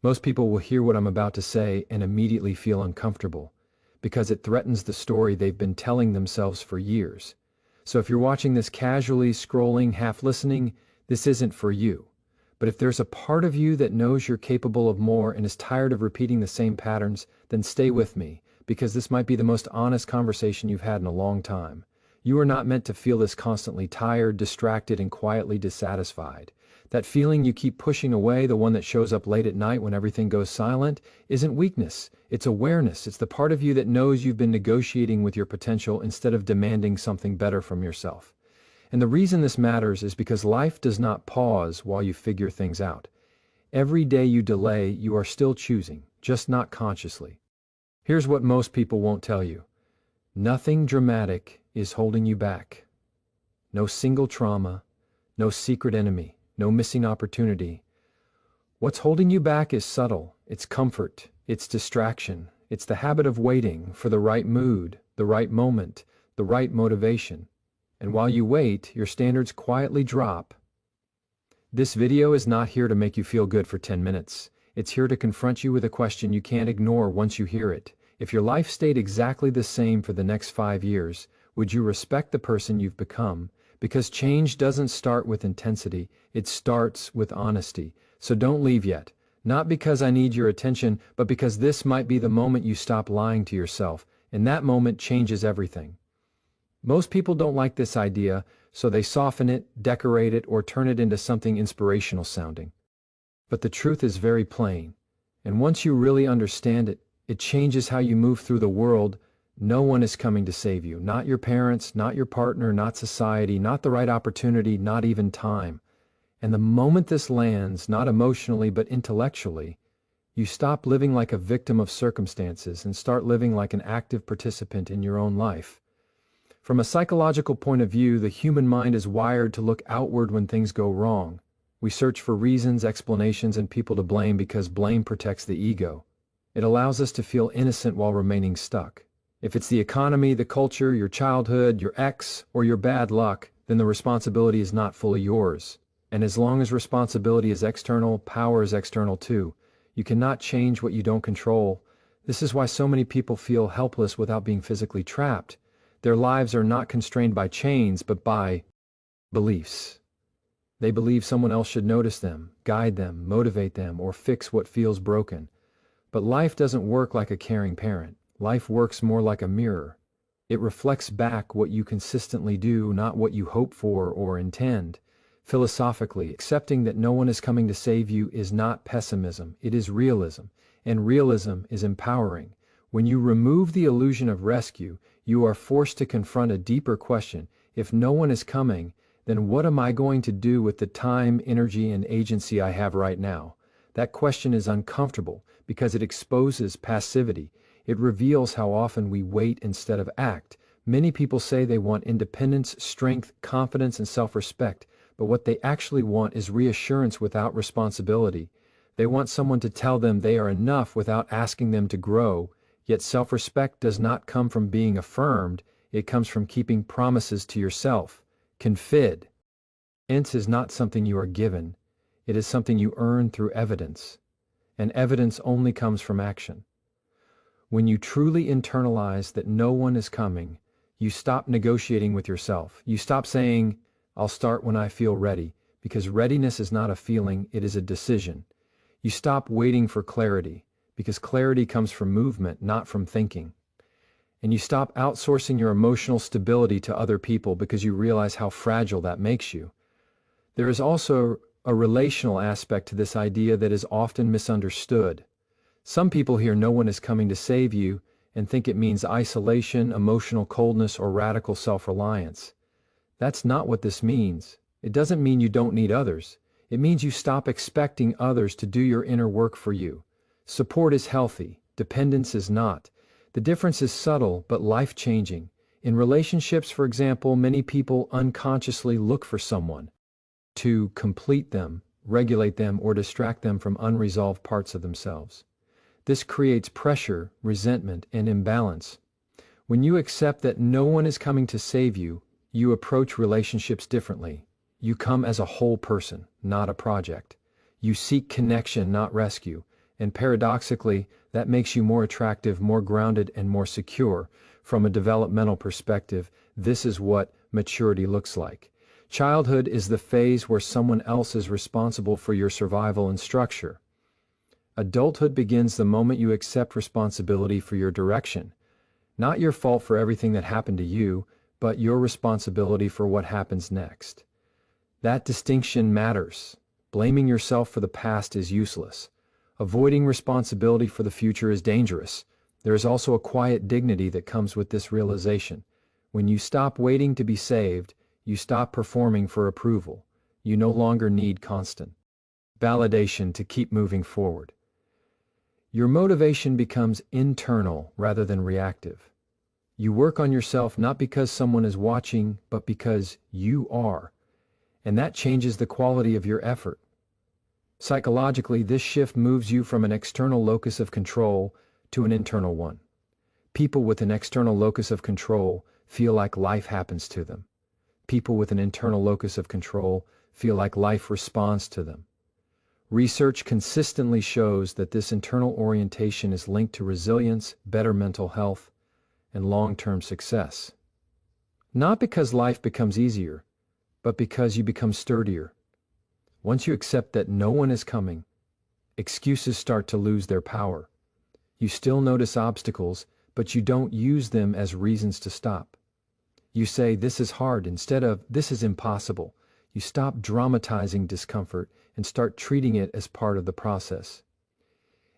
Most people will hear what I'm about to say and immediately feel uncomfortable because it threatens the story they've been telling themselves for years. So if you're watching this casually, scrolling, half listening, this isn't for you. But if there's a part of you that knows you're capable of more and is tired of repeating the same patterns, then stay with me, because this might be the most honest conversation you've had in a long time. You are not meant to feel this constantly tired, distracted, and quietly dissatisfied. That feeling you keep pushing away, the one that shows up late at night when everything goes silent, isn't weakness. It's awareness. It's the part of you that knows you've been negotiating with your potential instead of demanding something better from yourself. And the reason this matters is because life does not pause while you figure things out. Every day you delay, you are still choosing, just not consciously. Here's what most people won't tell you. Nothing dramatic is holding you back. No single trauma, no secret enemy. No missing opportunity. What's holding you back is subtle. It's comfort. It's distraction. It's the habit of waiting for the right mood, the right moment, the right motivation. And while you wait, your standards quietly drop. This video is not here to make you feel good for 10 minutes. It's here to confront you with a question you can't ignore once you hear it. If your life stayed exactly the same for the next 5 years, would you respect the person you've become? Because change doesn't start with intensity, it starts with honesty. So don't leave yet. Not because I need your attention, but because this might be the moment you stop lying to yourself, and that moment changes everything. Most people don't like this idea, so they soften it, decorate it, or turn it into something inspirational sounding. But the truth is very plain, and once you really understand it, it changes how you move through the world. No one is coming to save you. Not your parents, not your partner, not society, not the right opportunity, not even time. And the moment this lands, not emotionally but intellectually, you stop living like a victim of circumstances and start living like an active participant in your own life. From a psychological point of view, the human mind is wired to look outward when things go wrong. We search for reasons, explanations, and people to blame because blame protects the ego. It allows us to feel innocent while remaining stuck. If it's the economy, the culture, your childhood, your ex, or your bad luck, then the responsibility is not fully yours. And as long as responsibility is external, power is external too. You cannot change what you don't control. This is why so many people feel helpless without being physically trapped. Their lives are not constrained by chains, but by beliefs. They believe someone else should notice them, guide them, motivate them, or fix what feels broken. But life doesn't work like a caring parent. Life works more like a mirror. It reflects back what you consistently do, not what you hope for or intend. Philosophically, accepting that no one is coming to save you is not pessimism, it is realism. And realism is empowering. When you remove the illusion of rescue, you are forced to confront a deeper question. If no one is coming, then what am I going to do with the time, energy, and agency I have right now? That question is uncomfortable because it exposes passivity. It reveals how often we wait instead of act. Many people say they want independence, strength, confidence, and self-respect, but what they actually want is reassurance without responsibility. They want someone to tell them they are enough without asking them to grow, yet self-respect does not come from being affirmed, it comes from keeping promises to yourself. Confidence is not something you are given, it is something you earn through evidence, and evidence only comes from action. When you truly internalize that no one is coming, you stop negotiating with yourself. You stop saying, I'll start when I feel ready, because readiness is not a feeling, it is a decision. You stop waiting for clarity, because clarity comes from movement, not from thinking. And you stop outsourcing your emotional stability to other people because you realize how fragile that makes you. There is also a relational aspect to this idea that is often misunderstood. Some people hear no one is coming to save you and think it means isolation, emotional coldness, or radical self-reliance. That's not what this means. It doesn't mean you don't need others. It means you stop expecting others to do your inner work for you. Support is healthy, dependence is not. The difference is subtle but life-changing. In relationships, for example, many people unconsciously look for someone to complete them, regulate them, or distract them from unresolved parts of themselves. This creates pressure, resentment, and imbalance. When you accept that no one is coming to save you, you approach relationships differently. You come as a whole person, not a project. You seek connection, not rescue. And paradoxically, that makes you more attractive, more grounded, and more secure. From a developmental perspective, this is what maturity looks like. Childhood is the phase where someone else is responsible for your survival and structure. Adulthood begins the moment you accept responsibility for your direction. Not your fault for everything that happened to you, but your responsibility for what happens next. That distinction matters. Blaming yourself for the past is useless. Avoiding responsibility for the future is dangerous. There is also a quiet dignity that comes with this realization. When you stop waiting to be saved, you stop performing for approval. You no longer need constant validation to keep moving forward. Your motivation becomes internal rather than reactive. You work on yourself not because someone is watching, but because you are. And that changes the quality of your effort. Psychologically, this shift moves you from an external locus of control to an internal one. People with an external locus of control feel like life happens to them. People with an internal locus of control feel like life responds to them. Research consistently shows that this internal orientation is linked to resilience, better mental health, and long-term success. Not because life becomes easier, but because you become sturdier. Once you accept that no one is coming, excuses start to lose their power. You still notice obstacles, but you don't use them as reasons to stop. You say, "This is hard," instead of, "This is impossible." You stop dramatizing discomfort and start treating it as part of the process.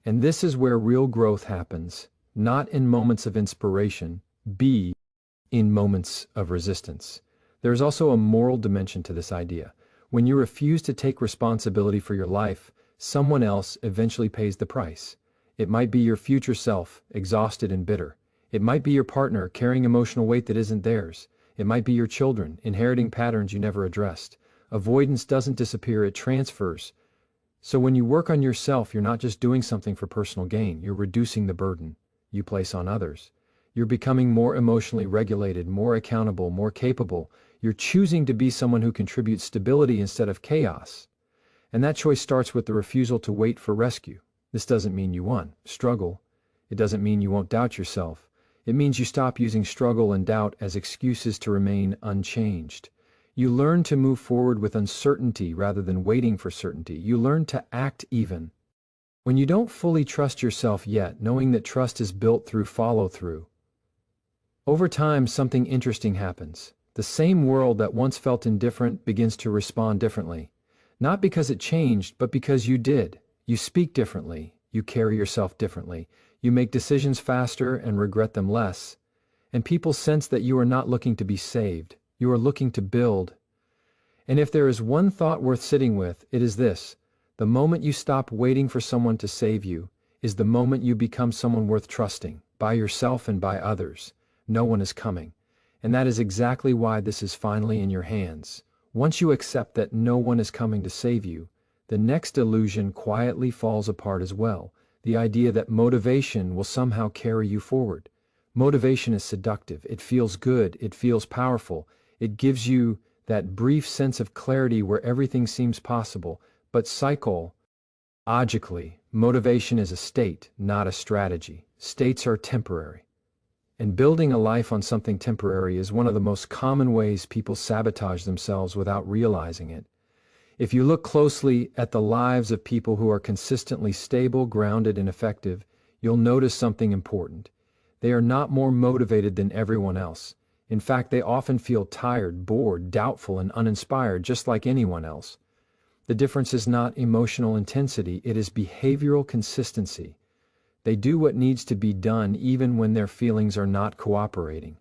And this is where real growth happens, not in moments of inspiration, in moments of resistance. There is also a moral dimension to this idea. When you refuse to take responsibility for your life, someone else eventually pays the price. It might be your future self, exhausted and bitter. It might be your partner carrying emotional weight that isn't theirs. It might be your children inheriting patterns you never addressed. Avoidance doesn't disappear, it transfers. So when you work on yourself, you're not just doing something for personal gain, you're reducing the burden you place on others. You're becoming more emotionally regulated, more accountable, more capable. You're choosing to be someone who contributes stability instead of chaos. And that choice starts with the refusal to wait for rescue. This doesn't mean you won't struggle. It doesn't mean you won't doubt yourself. It means you stop using struggle and doubt as excuses to remain unchanged. You learn to move forward with uncertainty rather than waiting for certainty. You learn to act even when you don't fully trust yourself yet, knowing that trust is built through follow-through. Over time, something interesting happens. The same world that once felt indifferent begins to respond differently. Not because it changed, but because you did. You speak differently. You carry yourself differently. You make decisions faster and regret them less. And people sense that you are not looking to be saved. You are looking to build. And if there is one thought worth sitting with, it is this: the moment you stop waiting for someone to save you is the moment you become someone worth trusting, by yourself and by others. No one is coming. And that is exactly why this is finally in your hands. Once you accept that no one is coming to save you, the next illusion quietly falls apart as well. The idea that motivation will somehow carry you forward. Motivation is seductive. It feels good. It feels powerful. It gives you that brief sense of clarity where everything seems possible. But psychologically, motivation is a state, not a strategy. States are temporary. And building a life on something temporary is one of the most common ways people sabotage themselves without realizing it. If you look closely at the lives of people who are consistently stable, grounded, and effective, you'll notice something important. They are not more motivated than everyone else. In fact, they often feel tired, bored, doubtful, and uninspired, just like anyone else. The difference is not emotional intensity, it is behavioral consistency. They do what needs to be done even when their feelings are not cooperating.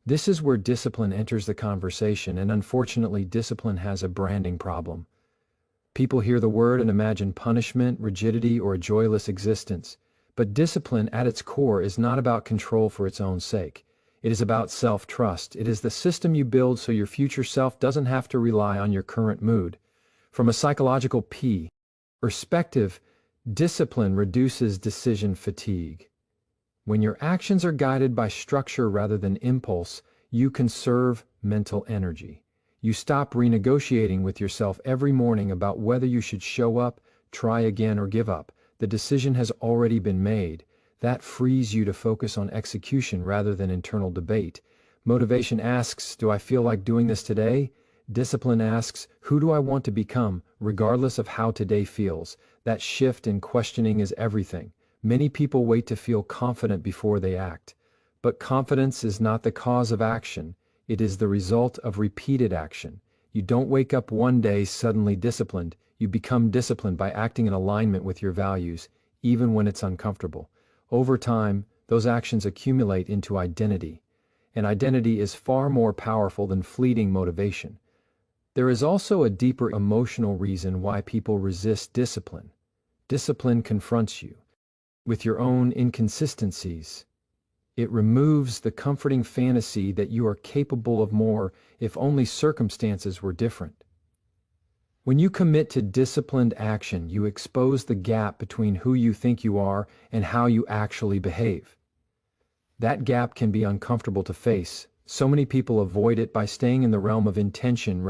This is where discipline enters the conversation, and unfortunately, discipline has a branding problem. People hear the word and imagine punishment, rigidity, or a joyless existence. But discipline at its core is not about control for its own sake. It is about self-trust. It is the system you build so your future self doesn't have to rely on your current mood. From a psychological perspective, discipline reduces decision fatigue. When your actions are guided by structure rather than impulse, you conserve mental energy. You stop renegotiating with yourself every morning about whether you should show up, try again, or give up. The decision has already been made. That frees you to focus on execution rather than internal debate. Motivation asks, do I feel like doing this today? Discipline asks, who do I want to become, regardless of how today feels? That shift in questioning is everything. Many people wait to feel confident before they act. But confidence is not the cause of action. It is the result of repeated action. You don't wake up one day suddenly disciplined. You become disciplined by acting in alignment with your values, even when it's uncomfortable. Over time, those actions accumulate into identity. And identity is far more powerful than fleeting motivation. There is also a deeper emotional reason why people resist discipline. Discipline confronts you with your own inconsistencies. It removes the comforting fantasy that you are capable of more if only circumstances were different. When you commit to disciplined action, you expose the gap between who you think you are and how you actually behave. That gap can be uncomfortable to face. So many people avoid it by staying in the realm of intention